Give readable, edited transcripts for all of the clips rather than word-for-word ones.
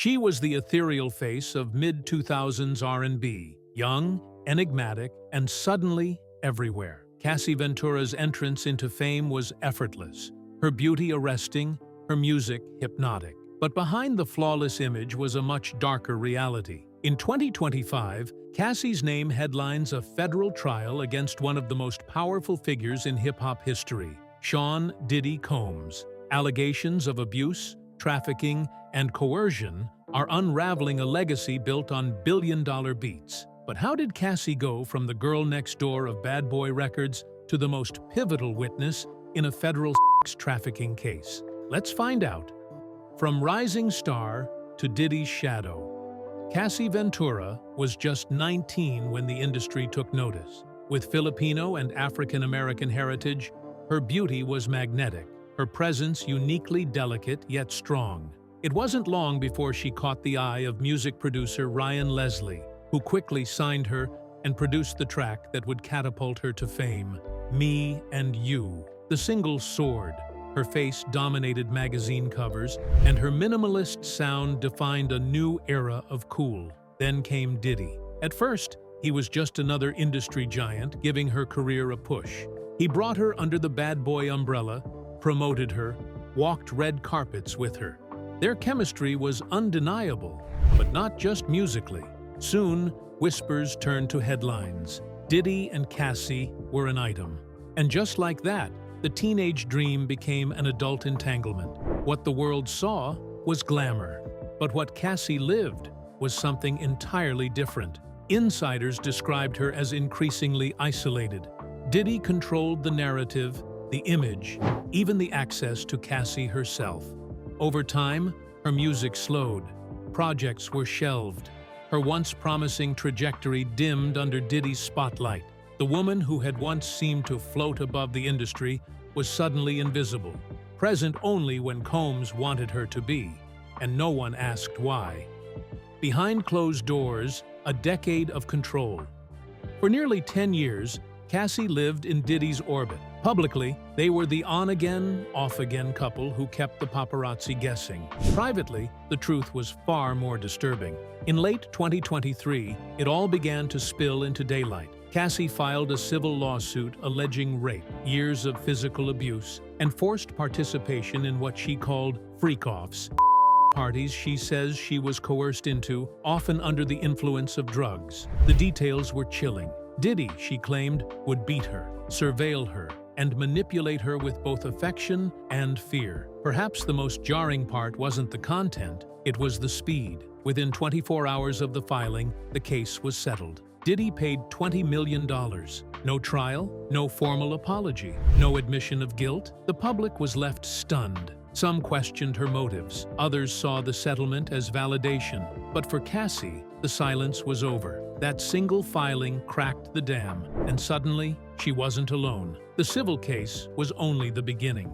She was the ethereal face of mid-2000s R&B, young, enigmatic, and suddenly everywhere. Cassie Ventura's entrance into fame was effortless, her beauty arresting, her music hypnotic. But behind the flawless image was a much darker reality. In 2025, Cassie's name headlines a federal trial against one of the most powerful figures in hip-hop history, Sean "Diddy" Combs. Allegations of abuse, trafficking, and coercion are unraveling a legacy built on billion-dollar beats. But how did Cassie go from the girl next door of Bad Boy Records to the most pivotal witness in a federal sex trafficking case? Let's find out. From rising star to Diddy's shadow, Cassie Ventura was just 19 when the industry took notice. With Filipino and African-American heritage, her beauty was magnetic, her presence uniquely delicate yet strong. It wasn't long before she caught the eye of music producer Ryan Leslie, who quickly signed her and produced the track that would catapult her to fame, Me and You. The single soared. Her face dominated magazine covers, and her minimalist sound defined a new era of cool. Then came Diddy. At first, he was just another industry giant giving her career a push. He brought her under the Bad Boy umbrella, promoted her, walked red carpets with her. Their chemistry was undeniable, but not just musically. Soon, whispers turned to headlines. Diddy and Cassie were an item. And just like that, the teenage dream became an adult entanglement. What the world saw was glamour, but what Cassie lived was something entirely different. Insiders described her as increasingly isolated. Diddy controlled the narrative, the image, even the access to Cassie herself. Over time, her music slowed. Projects were shelved. Her once promising trajectory dimmed under Diddy's spotlight. The woman who had once seemed to float above the industry was suddenly invisible, present only when Combs wanted her to be, and no one asked why. Behind closed doors, a decade of control. For nearly 10 years, Cassie lived in Diddy's orbit. Publicly, they were the on-again, off-again couple who kept the paparazzi guessing. Privately, the truth was far more disturbing. In late 2023, it all began to spill into daylight. Cassie filed a civil lawsuit alleging rape, years of physical abuse, and forced participation in what she called freak-offs. Parties she says she was coerced into, often under the influence of drugs. The details were chilling. Diddy, she claimed, would beat her, surveil her, and manipulate her with both affection and fear. Perhaps the most jarring part wasn't the content, it was the speed. Within 24 hours of the filing, the case was settled. Diddy paid $20 million. No trial, no formal apology, no admission of guilt. The public was left stunned. Some questioned her motives. Others saw the settlement as validation. But for Cassie, the silence was over. That single filing cracked the dam, and suddenly, she wasn't alone. The civil case was only the beginning.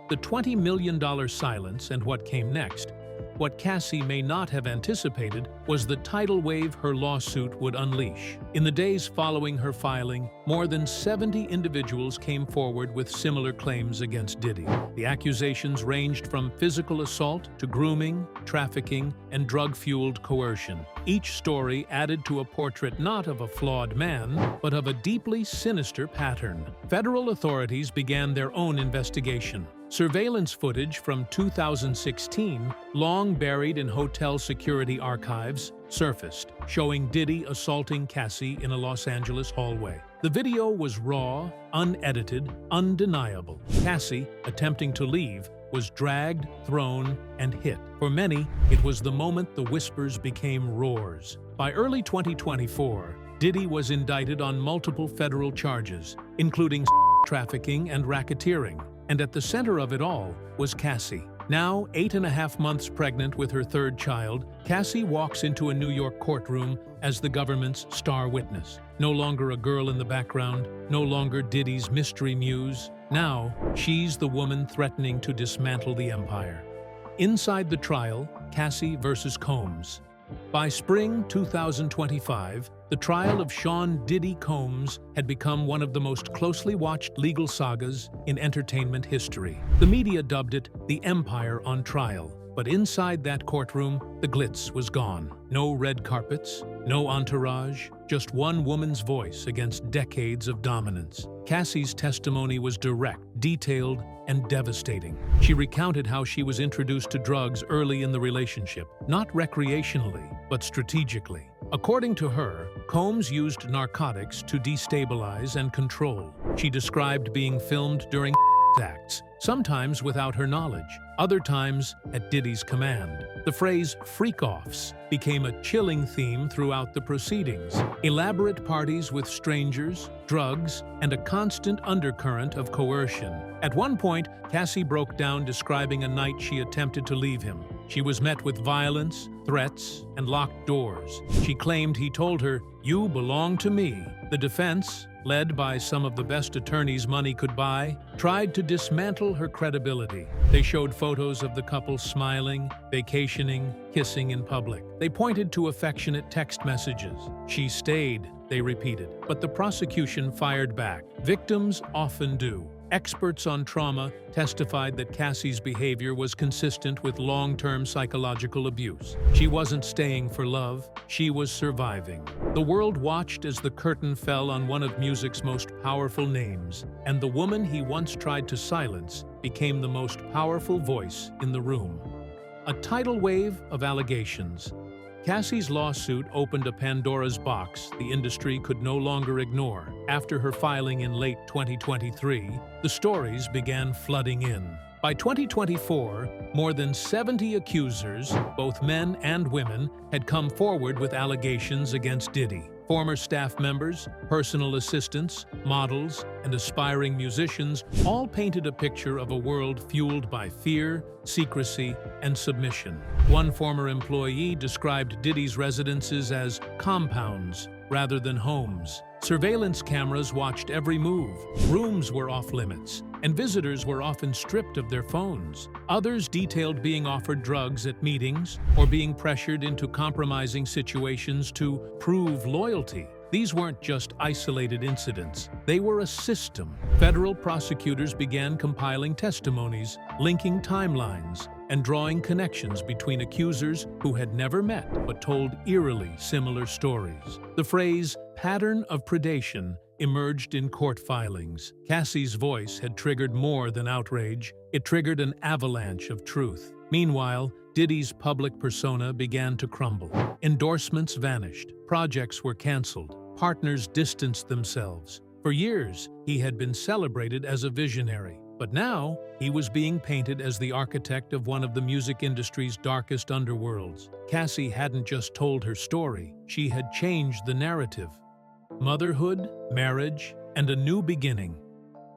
The $20 million silence and what came next. What Cassie may not have anticipated was the tidal wave her lawsuit would unleash. In the days following her filing, more than 70 individuals came forward with similar claims against Diddy. The accusations ranged from physical assault to grooming, trafficking, and drug-fueled coercion. Each story added to a portrait not of a flawed man, but of a deeply sinister pattern. Federal authorities began their own investigation. Surveillance footage from 2016, long buried in hotel security archives, surfaced, showing Diddy assaulting Cassie in a Los Angeles hallway. The video was raw, unedited, undeniable. Cassie, attempting to leave, was dragged, thrown, and hit. For many, it was the moment the whispers became roars. By early 2024, Diddy was indicted on multiple federal charges, including trafficking and racketeering. And at the center of it all was Cassie. Now, 8.5 months pregnant with her third child, Cassie walks into a New York courtroom as the government's star witness. No longer a girl in the background, no longer Diddy's mystery muse. Now, she's the woman threatening to dismantle the empire. Inside the trial, Cassie versus Combs. By spring 2025, the trial of Sean "Diddy" Combs had become one of the most closely watched legal sagas in entertainment history. The media dubbed it the Empire on Trial. But inside that courtroom, the glitz was gone. No red carpets, no entourage, just one woman's voice against decades of dominance. Cassie's testimony was direct, detailed, and devastating. She recounted how she was introduced to drugs early in the relationship, not recreationally, but strategically. According to her, Combs used narcotics to destabilize and control. She described being filmed during acts, sometimes without her knowledge, other times at Diddy's command. The phrase freak-offs became a chilling theme throughout the proceedings. Elaborate parties with strangers, drugs, and a constant undercurrent of coercion. At one point, Cassie broke down describing a night she attempted to leave him. She was met with violence, threats, and locked doors. She claimed he told her, "You belong to me." The defense, led by some of the best attorneys money could buy, tried to dismantle her credibility. They showed photos of the couple smiling, vacationing, kissing in public. They pointed to affectionate text messages. "She stayed," they repeated. But the prosecution fired back. Victims often do. Experts on trauma testified that Cassie's behavior was consistent with long-term psychological abuse. She wasn't staying for love, she was surviving. The world watched as the curtain fell on one of music's most powerful names, and the woman he once tried to silence became the most powerful voice in the room. A tidal wave of allegations. Cassie's lawsuit opened a Pandora's box the industry could no longer ignore. After her filing in late 2023, the stories began flooding in. By 2024, more than 70 accusers, both men and women, had come forward with allegations against Diddy. Former staff members, personal assistants, models, and aspiring musicians all painted a picture of a world fueled by fear, secrecy, and submission. One former employee described Diddy's residences as compounds rather than homes. Surveillance cameras watched every move, rooms were off-limits, and visitors were often stripped of their phones. Others detailed being offered drugs at meetings or being pressured into compromising situations to prove loyalty. These weren't just isolated incidents. They were a system. Federal prosecutors began compiling testimonies, linking timelines, and drawing connections between accusers who had never met but told eerily similar stories. The phrase "pattern of predation" emerged in court filings. Cassie's voice had triggered more than outrage. It triggered an avalanche of truth. Meanwhile, Diddy's public persona began to crumble. Endorsements vanished. Projects were canceled. Partners distanced themselves. For years, he had been celebrated as a visionary. But now, he was being painted as the architect of one of the music industry's darkest underworlds. Cassie hadn't just told her story, she had changed the narrative. Motherhood, marriage, and a new beginning.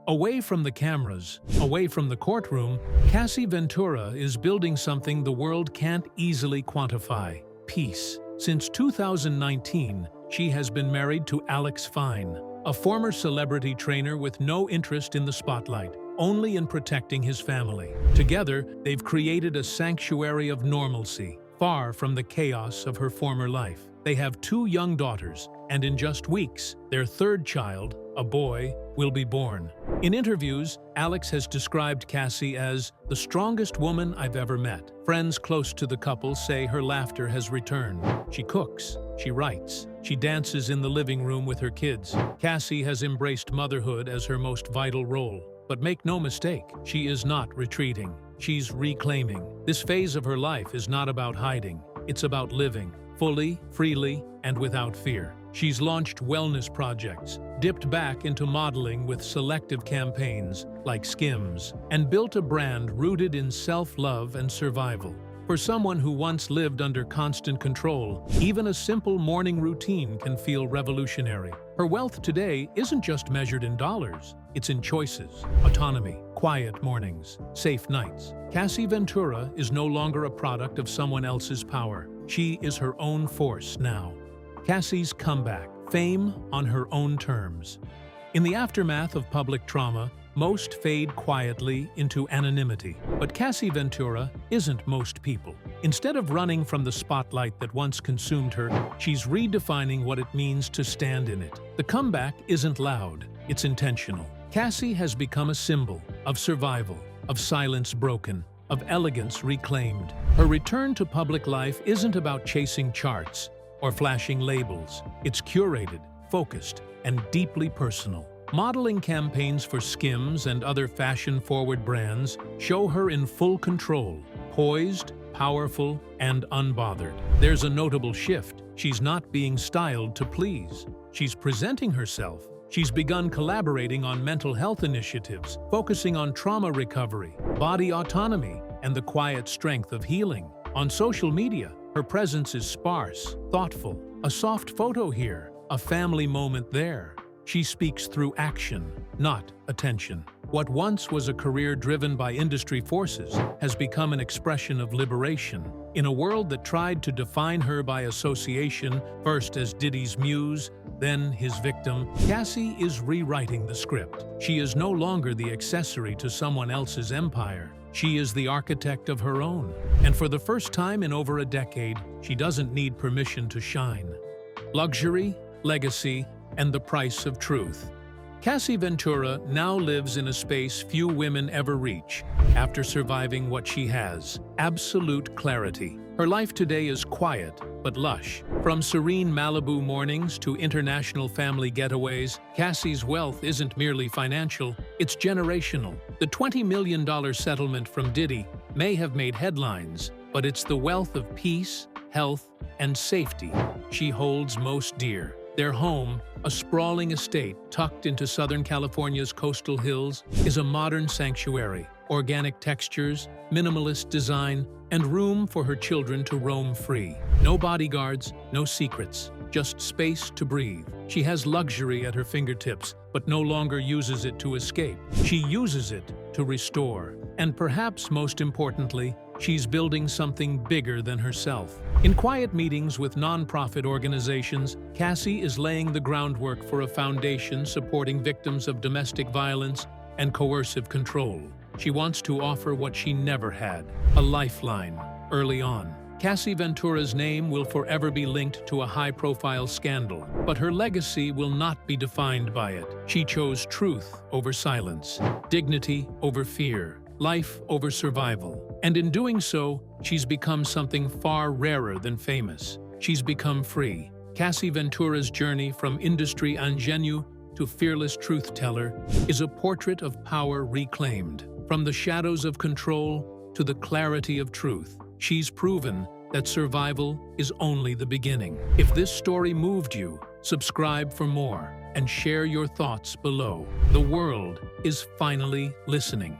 Away from the cameras, away from the courtroom, Cassie Ventura is building something the world can't easily quantify: peace. Since 2019, she has been married to Alex Fine, a former celebrity trainer with no interest in the spotlight, only in protecting his family. Together, they've created a sanctuary of normalcy, far from the chaos of her former life. They have 2 young daughters, and in just weeks, their 3rd child, a boy, will be born. In interviews, Alex has described Cassie as the strongest woman I've ever met. Friends close to the couple say her laughter has returned. She cooks, she writes, she dances in the living room with her kids. Cassie has embraced motherhood as her most vital role. But make no mistake, she is not retreating. She's reclaiming. This phase of her life is not about hiding. It's about living, fully, freely, and without fear. She's launched wellness projects, dipped back into modeling with selective campaigns like Skims, and built a brand rooted in self-love and survival. For someone who once lived under constant control, even a simple morning routine can feel revolutionary. Her wealth today isn't just measured in dollars, it's in choices, autonomy, quiet mornings, safe nights. Cassie Ventura is no longer a product of someone else's power. She is her own force now. Cassie's comeback, fame on her own terms. In the aftermath of public trauma, most fade quietly into anonymity. But Cassie Ventura isn't most people. Instead of running from the spotlight that once consumed her, she's redefining what it means to stand in it. The comeback isn't loud, it's intentional. Cassie has become a symbol of survival, of silence broken, of elegance reclaimed. Her return to public life isn't about chasing charts or flashing labels. It's curated, focused, and deeply personal. Modeling campaigns for Skims and other fashion-forward brands show her in full control, poised, powerful, and unbothered. There's a notable shift. She's not being styled to please. She's presenting herself. She's begun collaborating on mental health initiatives, focusing on trauma recovery, body autonomy, and the quiet strength of healing. On social media, her presence is sparse, thoughtful, a soft photo here, a family moment there. She speaks through action, not attention. What once was a career driven by industry forces has become an expression of liberation. In a world that tried to define her by association, first as Diddy's muse, then his victim, Cassie is rewriting the script. She is no longer the accessory to someone else's empire. She is the architect of her own. And for the first time in over a decade, she doesn't need permission to shine. Luxury, legacy, and the price of truth. Cassie Ventura now lives in a space few women ever reach, after surviving what she has: absolute clarity. Her life today is quiet but lush. From serene Malibu mornings to international family getaways, Cassie's wealth isn't merely financial, it's generational. The $20 million settlement from Diddy may have made headlines, but it's the wealth of peace, health, and safety she holds most dear. Their home, a sprawling estate tucked into Southern California's coastal hills, is a modern sanctuary. Organic textures, minimalist design, and room for her children to roam free. No bodyguards, no secrets, just space to breathe. She has luxury at her fingertips, but no longer uses it to escape. She uses it to restore. And perhaps most importantly, she's building something bigger than herself. In quiet meetings with nonprofit organizations, Cassie is laying the groundwork for a foundation supporting victims of domestic violence and coercive control. She wants to offer what she never had: a lifeline early on. Cassie Ventura's name will forever be linked to a high-profile scandal, but her legacy will not be defined by it. She chose truth over silence, dignity over fear, life over survival. And in doing so, she's become something far rarer than famous. She's become free. Cassie Ventura's journey from industry ingenue to fearless truth-teller is a portrait of power reclaimed. From the shadows of control to the clarity of truth, she's proven that survival is only the beginning. If this story moved you, subscribe for more and share your thoughts below. The world is finally listening.